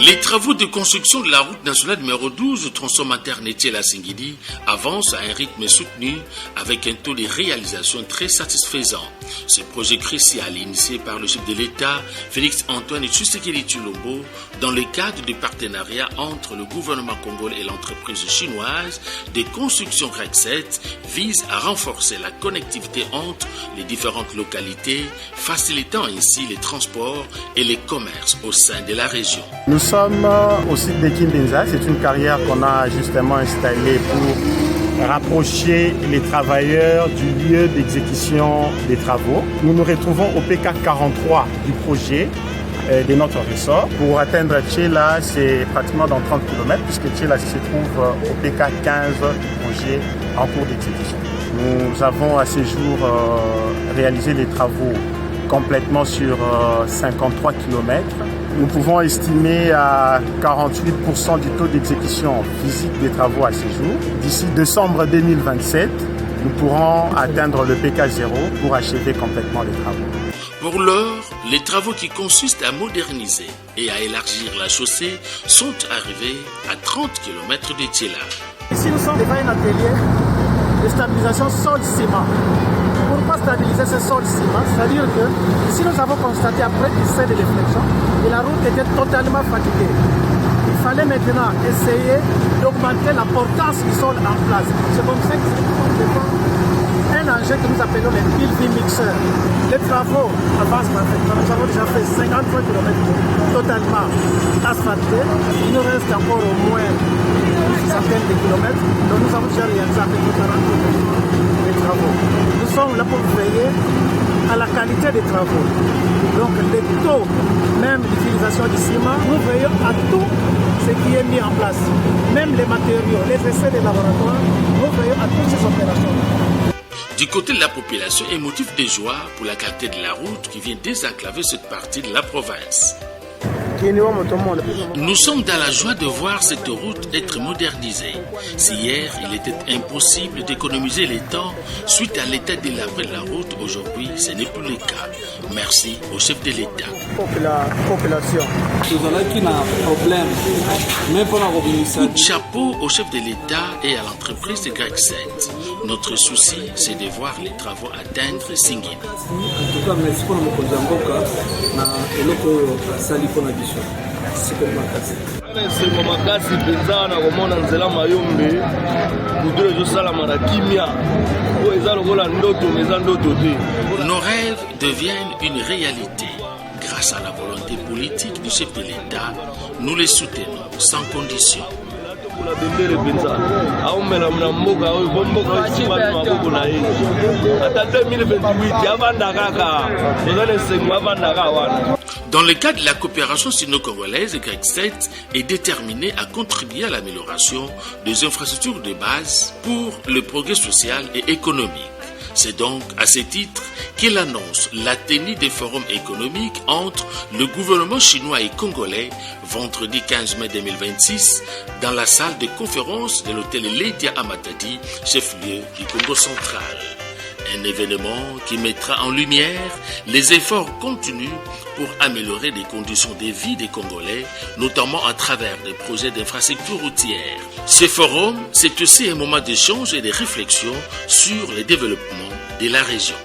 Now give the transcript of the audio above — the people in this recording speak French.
Les travaux de construction de la route nationale numéro 12 tronçon Maternité-La-Singidi avancent à un rythme soutenu avec un taux de réalisation très satisfaisant. Ce projet crucial initié par le chef de l'État, Félix-Antoine Tshisekedi Tshilombo, dans le cadre du partenariat entre le gouvernement congolais et l'entreprise chinoise de construction GREC 7, vise à renforcer la connectivité entre les différentes localités, facilitant ainsi les transports et les commerces au sein de la région. Nous sommes au site de Kimbinza, c'est une carrière qu'on a justement installée pour rapprocher les travailleurs du lieu d'exécution des travaux. Nous nous retrouvons au PK 43 du projet de notre ressort. Pour atteindre Tchela, c'est pratiquement dans 30 km puisque Tchela se trouve au PK 15 du projet en cours d'exécution. Nous avons à ce jour réalisé les travaux complètement sur 53 km. Nous pouvont estimer à 48% du taux d'exécution physique des travaux à ce jour. D'ici décembre 2027, nous pourrons atteindre le PK0 pour achever complètement les travaux. Pour l'heure, les travaux qui consistent à moderniser et à élargir la chaussée sont arrivés à 30 km de Tchela. Ici, nous sommes devant un atelier de stabilisation sol-ciment. Pourquoi stabiliser ce sol-ciment? C'est-à-dire que ici, nous avons constaté après une série de réflexions que la route était totalement fatiguée. Il fallait maintenant essayer d'augmenter la portance du sol en place. C'est comme ça que nous devons un engin que nous appelons les PILV mixeurs. Les travaux avancent parfaitement. Nous avons déjà fait 53 km totalement asphaltés. Il nous reste encore au moins une centaine de kilomètres. Donc nous avons déjà réalisé avec 40 km de travaux. Nous sommes là pour veiller à la qualité des travaux. Donc les taux même d'utilisation du ciment, nous veillons à tout ce qui est mis en place. Même les matériaux, les essais des laboratoires, nous veillons à toutes ces opérations. Du côté de la population, un motif de joie pour la qualité de la route qui vient désenclaver cette partie de la province. Nous sommes dans la joie de voir cette route être modernisée. Si hier, il était impossible d'économiser les temps suite à l'état délabré de la route, aujourd'hui, ce n'est plus le cas. Merci au chef de l'État. Coup de chapeau au chef de l'État et à l'entreprise de GREC 7. Notre souci, c'est de voir les travaux atteindre Singidi. Nos rêves deviennent une réalité. Grâce à la volonté politique du chef de l'État, nous les soutenons sans condition. Dans le cadre de la coopération sino-congolaise, GREC 7 est déterminé à contribuer à l'amélioration des infrastructures de base pour le progrès social et économique. C'est donc à ce titre qu'il annonce la tenue des forums économiques entre le gouvernement chinois et congolais vendredi 15 mai 2026 dans la salle de conférence de l'hôtel Ledia à Matadi, chef-lieu du Congo central. Un événement qui mettra en lumière les efforts continus pour améliorer les conditions de vie des Congolais, notamment à travers des projets d'infrastructures routières. Ce forum, c'est aussi un moment d'échange et de réflexion sur le développement de la région.